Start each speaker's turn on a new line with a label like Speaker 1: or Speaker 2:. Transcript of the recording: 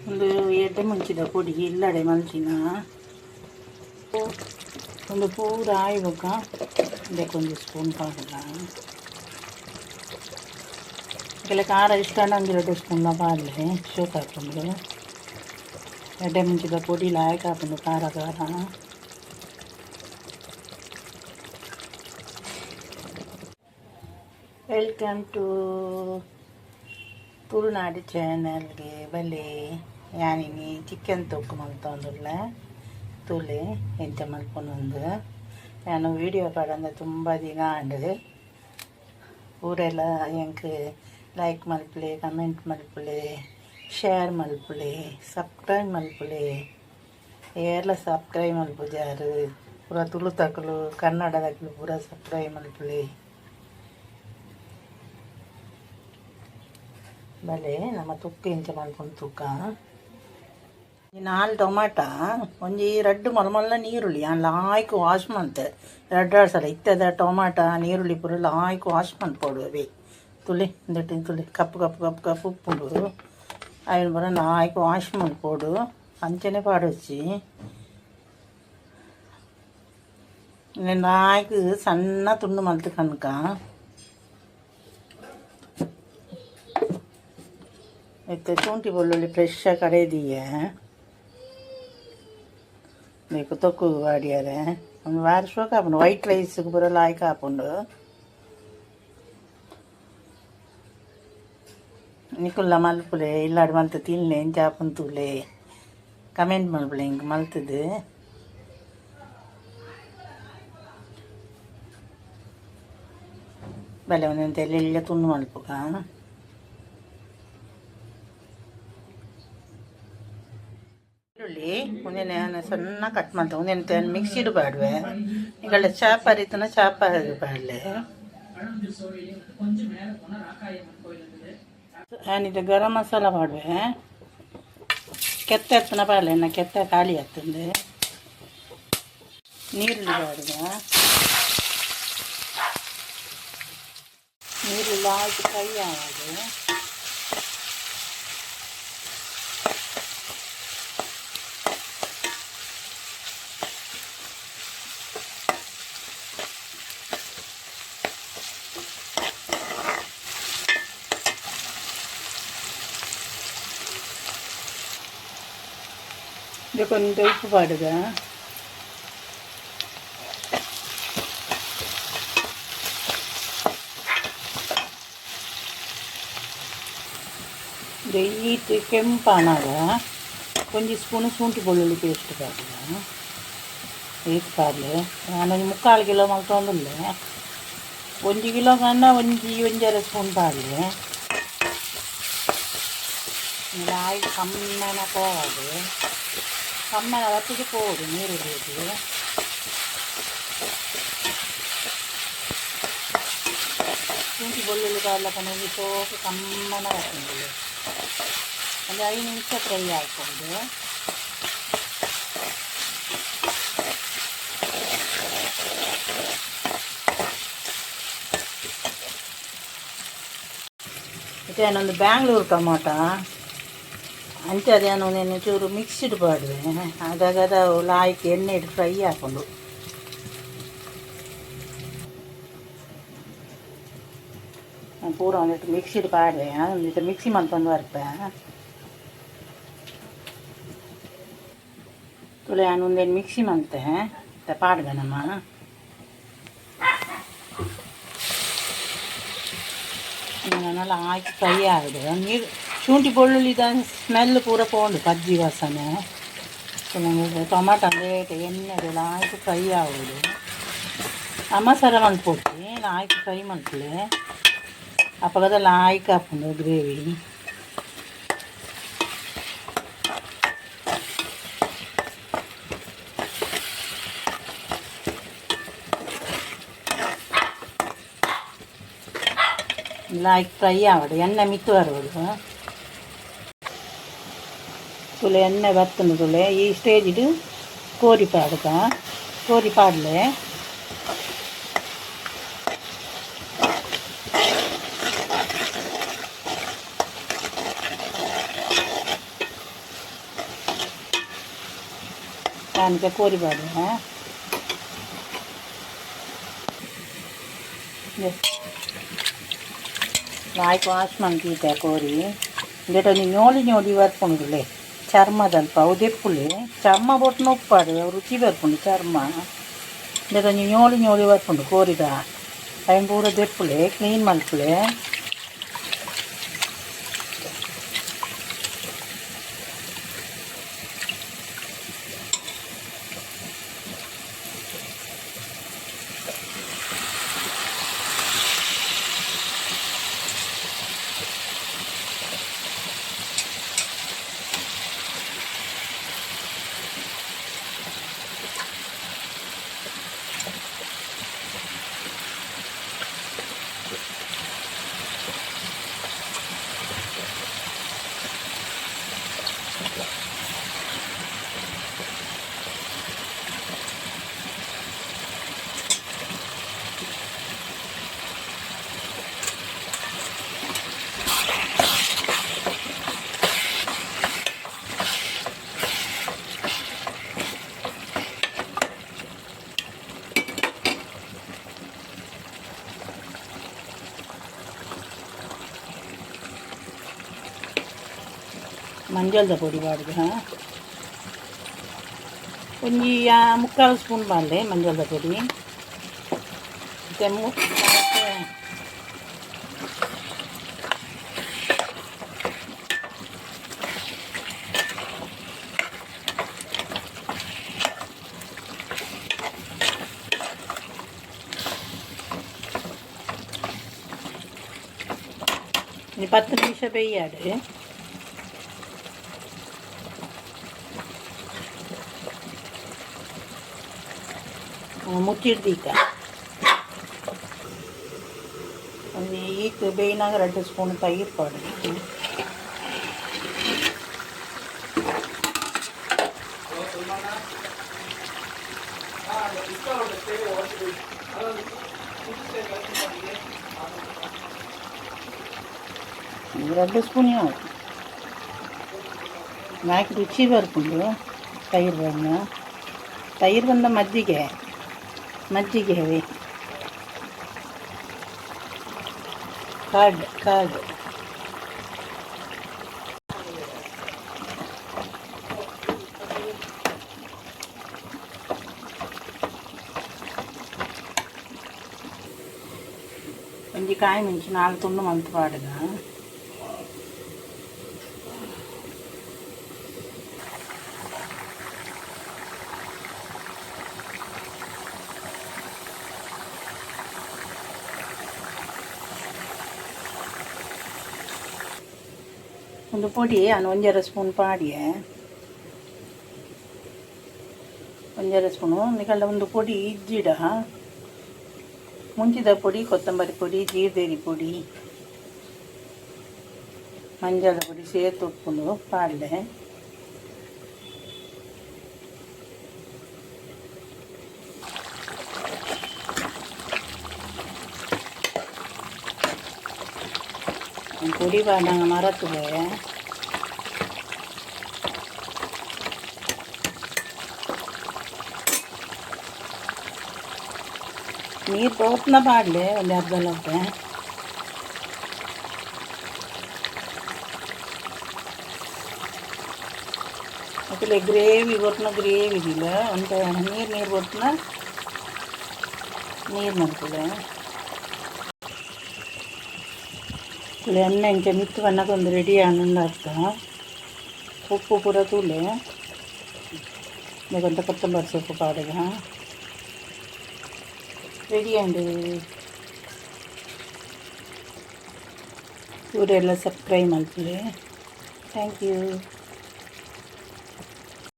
Speaker 1: ಒಂದು ಎಡ್ಡೆ ಮುಂಚಿದ ಪುಡಿ ಇಲ್ಲಡೆ ಮಲ್ಚಿನ ಒಂದು ಪೂರ ಆಯ್ಬೇಕ ಇದಕ್ಕೊಂದು ಸ್ಪೂನ್ ಪಾಡಲ್ಲ ಕೆಲ ಖಾರ ಇಷ್ಟ ಒಂದು 2 ಸ್ಪೂನ್ಲ ಪಾಡಲೆ ಶೋಕ್ ಹಾಕೊಂಡು ಎಡ್ಡೆ ಮುಂಚಿದ ಪುಡಿ ಲಾಯಕ್ ಹಾಕೊಂಡು ಖಾರ ಖಾರ ವೆಲ್ಕಮ್ ಟು ತುಳುನಾಡು ಚಾನಲ್ಗೆ ಬಲೆ ಯಾನಿನಿ ಚಿಕನ್ ತೊಕ್ಕು ಮಲ್ತೊಂದುಲ್ಲ ತುಲೆ ಎಂಚ ಮಲ್ಪೊಂದು ನಾನು ವೀಡಿಯೋ ಪಾಡಂದ ತುಂಬ ದಿನ ಆಂಡು ಊರೆಲ್ಲ ಎಂಕ್ ಲೈಕ್ ಮಲ್ಪಲೆ ಕಮೆಂಟ್ ಮಲ್ಪಲೆ ಶೇರ್ ಮಲ್ಪಲೆ ಸಬ್ಸ್ಕ್ರೈಬ್ ಮಲ್ಪಲೆ ಎಲ್ಲ ಸಬ್ಸ್ಕ್ರೈಬ್ ಮಲ್ಪುಜಾರು ಪೂರ ತುಳು ತಕ್ಕಲು ಕನ್ನಡದಕ್ಕಲು ಪೂರ ಸಬ್ಸ್ಕ್ರೈಬ್ ಮಲ್ಪಲೆ ಬಲೆ ನಮ್ಮ ತುಕ್ಕ ಇಂಚ ಮಲ್ಪೊಂದು ತೂಕ 4 ಟೊಮಾಟ ಒಂಜಿ 2 ಮಲ್ಲ ನೀರುಳ್ಳಿ ಲಾಯ್ಕ್ ವಾಶ್ ಮಲ್ತೆ 2 ಸಲ ಇತ್ತದ ಟೊಮಾಟ ನೀರುಳ್ಳಿ ಪೂರ ಲಾಯ್ಕ್ ವಾಶ್ ಮಲ್ಪೊಡು ತುಳಿ ಒಂದಿಟ್ಟು ತುಳಿ ಕಪ್ಪು ಉಪ್ಪುಂಡು ಅಯ್ಯನ ಪೂರ ಲಾಯ್ಕ್ ವಾಶ್ ಮಲ್ಪೊಡು ಅಂಚನೆ ಪಾಡೊಚ್ಚಿ ಲಾಯ್ಕ್ ಸಣ್ಣ ತುಂಡು ಮಲ್ತು ಕನಕ ಮತ್ತೆ ಶುಂಠಿ ಬೆಳ್ಳುಳ್ಳಿ ಫ್ರೆಶ್ ಕಡೆದಿಯೆ ಬೇಕು ತೊಕ್ಕು ಬಾಡಿಯಾರೆ ಒಂದು ವಾರ ಶೋಕ್ ಹಾಕೊಂಡು ವೈಟ್ ರೈಸ್ಗೆ ಪೂರ ಲಾಯ್ಕ್ ಹಾಕೊಂಡು ನಿಕುಲ್ಲ ಮಲ್ಪುಲೆ ಇಲ್ಲಾಡು ಮಲ್ತು ತಿನ್ಲೆ ಎಂಚ ಹಾಕೊಂಡು ತೂಲೆ ಕಮೆಂಟ್ ಮಲ್ಪುಲೆ ಹಿಂಗೆ ಮಲ್ತದು ಬಲೆ ಒಂದೊಂದು ಎಲ್ಲ ತುಂಡು ಮಲ್ಪುಗ ಈರುಳ್ಳಿ ಒಂದೇನೆ ಸಣ್ಣ ಕಟ್ ಮಾಡ್ತಾ ಒಂದೇನು ಮಿಕ್ಸಿ ಇಡಬಾಡ್ವೆ ಈಗಲ್ಲ ಚಾಪರ್ ಇತ್ತನ ಚಾಪರ್ ಬಾಡಲೆ ಏನಿದೆ ಗರಂ ಮಸಾಲ ಬಾಡ್ವೆ ಕೆತ್ತ ಎತ್ತನ ಬಾಡಲೆ ನಾ ಕೆತ್ತ ಖಾಲಿ ಆಗ್ತಂದೆ ನೀರುಳ್ಳಿ ಬಾಡ್ವೆ ನೀರುಳ್ಳಿ ಹಾಕಿ ಫ್ರೈ ಆಗೋದು ಇದಕ್ಕೊಂದು ಉಪ್ಪು ಪಾಡುಗ ಈಟ್ ಕೆಂಪಾನಾಗ ಒಂಜಿ ಸ್ಪೂನು ಶುಂಠಿ ಬೆಳ್ಳುಳ್ಳಿ ಪೇಸ್ಟ್ ಪಾಡುಗ ಏಟ್ ಪಾಡ್ಲೆ ನಾನೊಂದು 3/4 ಕಿಲೋ ಮಲ್ತೊಂದುಲ್ಲೆ 1 ಕಿಲೋ ಕನ್ನ ಒಂಜರ ಸ್ಪೂನ್ ಪಾಡ್ಲೆ ಲಾಯ್ ಕಮ್ಮನ ಕೋದು ಕಮ್ಮನ ಒತ್ತಿಗೆ ಕೋಡು ನೀರುಳ್ಳಿಗೆ ಶುಂಠಿ ಬೆಳ್ಳುಳ್ಳಿ ಎಲ್ಲ ಕೊನೆಗೆ ಸೋಪು ಕಮ್ಮನ ಹಾಕೊಂಡು ಒಂದು 5 ನಿಮಿಷ ಫ್ರೈ ಹಾಕ್ಕೊಂಡು ಮತ್ತೆ ನಾನೊಂದು ಬ್ಯಾಂಗ್ಳೂರು ಟೊಮಾಟ ಅಂಚದೇನು నేను ಚೂರು ಮಿಕ್ಸ್ ಇಡಬಾರ್ದು ಆದಾಗ ಅದು ಲಾಯ್ಕ್ ಎಣ್ಣೆ ಇಟ್ಟು ಫ್ರೈ ಹಾಕೊಂಡು ಪೂರ ಒಂದಿಟ್ಟು ಮಿಕ್ಸ್ ಇಡಬಾರ್ದೆ ಒಂದಿಟ್ಟು ಮಿಕ್ಸಿ ಮಲ್ತೊಂದು ಬರ್ತೆ ತುಳಿ ನಾನು ಒಂದೇನು ಮಿಕ್ಸಿ ಮಲ್ತೆ ಪಾಡ್ಗ ನಮ್ಮ ನಾನೆಲ್ಲ ಹಾಕಿ ಫ್ರೈ ಆಗಿದೆ ನೀರು ಶುಂಠಿ ಬೆಳ್ಳುಳ್ಳಿದ ಸ್ಮೆಲ್ ಪೂರ ಪೋಂಡು ಕಜ್ಜಿ ವಾಸನೆ ನಮಗೆ ಟೊಮಾಟೊ ರೇಟ್ ಎಣ್ಣೆದೆಲ್ಲ ಹಾಕಿ ಫ್ರೈ ಆಗೋದು ಮಸಾಲ ಮಲ್ಪೊಟ್ಟಿ ಹಾಕಿ ಫ್ರೈ ಮಲ್ಪಲೆ ಅಪ್ಪಗದೆಲ್ಲ ಹಾಕಿ ಹಾಕೊಂಡು ಗ್ರೇವಿ ಲಾಯ್ಕ್ ಫ್ರೈ ಆಗೋದು ಎಣ್ಣೆ ಮಿತ್ತು ಬರೋದು ತುಲೆ ಎಣ್ಣೆ ಬರ್ತದೆ ತುಲೆ ಈ ಸ್ಟೇಜಿಡು ಕೋರಿ ಪಾಡ್ಲೆ దానికి కోరిబాడు ವಾಯ್ಕು ವಾಶ್ ಮಾಡ್ತೀತೆ ಕೋರಿ ಇಂಗೇಟ ನೀ ನೋಡಿ ಬರ್ಪುಂಡುಲೆ ಚರ್ಮದಲ್ಪ ಅವು ದೆಪ್ಪುಲೆ ಚರ್ಮ ಬೊಟ್ಟು ನೊಪ್ಪಾಡು ರುಚಿ ಬರ್ಪುಂಡು ಚರ್ಮ ಇಂಗೇಟ ನೀ ನೋಡಿ ಬರ್ಪುಂಡು ಕೋರಿದ ಅಯ್ಯ ಪೂರ ದೆಪ್ಪುಲೆ ಕ್ಲೀನ್ ಮಲ್ಪುಲೆ ಮಂಜಳದ ಪುಡಿ ಬಾಡಿಗೆ ಒಂಜಿ 3/4 ಸ್ಪೂನ್ ಬಾರ್ಲೆ ಮಂಜಳದ ಪುಡಿ ಮತ್ತೆ 10 ನಿಮಿಷ ಬೇಯಾಡು ಮುಚ್ಚಿಡ್ದೀಕ ಒಂದು ಈಕ್ ಬೇಯಿನಾಗ 2 ಸ್ಪೂನ್ ತೈರು ಪಾಡು ಎರಡು ಸ್ಪೂನ್ ನಾಲ್ಕು ರುಚಿ ಬರ್ಕೊಂಡು ತೈರು ಬಂದ ಮಜ್ಜಿಗೆ ಅವೆ ಕಾರ್ಡ್ ಒಂಜಿ ಕಾಯಿ ಮೆಣಸು 4 ತುಂಡು ಮಲ್ತು ಪಾಡುಗ ಒಂದು ಪೊಡಿ ನಾನು 1/2 ಸ್ಪೂನ್ ಪಾಡಿಯೆ 1/2 ಸ್ಪೂನು ನಿಕಲ್ಡ ಒಂದು ಪೊಡಿ ಇಜ್ಜಿಡ ಮುಂಚಿದ ಪೊಡಿ ಕೊತ್ತಂಬರಿ ಪೊಡಿ ಜೀರಿಗೆ ಪೊಡಿ ಮಂಜಳ ಪೊಡಿ ಸೇತು ಉಪ್ಪುನು ಪಾಡ್ಲೆ ಪುಡಿ ಬಾಂಡಂಗ ಮರತುವೆ ನೀರು ಪೋತ್ನ ಪಾಡ್ಲೆ ಒಂದು ಅರ್ಧ ಲೋಟೆ ಮತ್ತೆ ಗ್ರೇವಿ ಕೊಟ್ಟನ ಗ್ರೇವಿ ಇದಿಲ್ಲ ಒಂದು ನೀರು ಕೊಟ್ಟನ ನೀರು ಮಾಡ್ತದೆ ಎಣ್ಣೆ ಇಂಚ ಮಿತ್ತು ಬಣ್ಣಕ್ಕೊಂದು ರೆಡಿ ಆನಂದ ಅರ್ಥ ಉಪ್ಪು ಪೂರ ತೂಲೆ ಬೇಕಂತ ಕೊತ್ತಂಬರಿ ಸೊಪ್ಪು ಪಾಡಿಗೆ ರೆಡಿ ಆಂಡು ಇವರೆಲ್ಲ ಸಬ್ಸ್ಕ್ರೈಬ್ ಮಾಡ್ತೀವಿ ಥ್ಯಾಂಕ್ ಯು.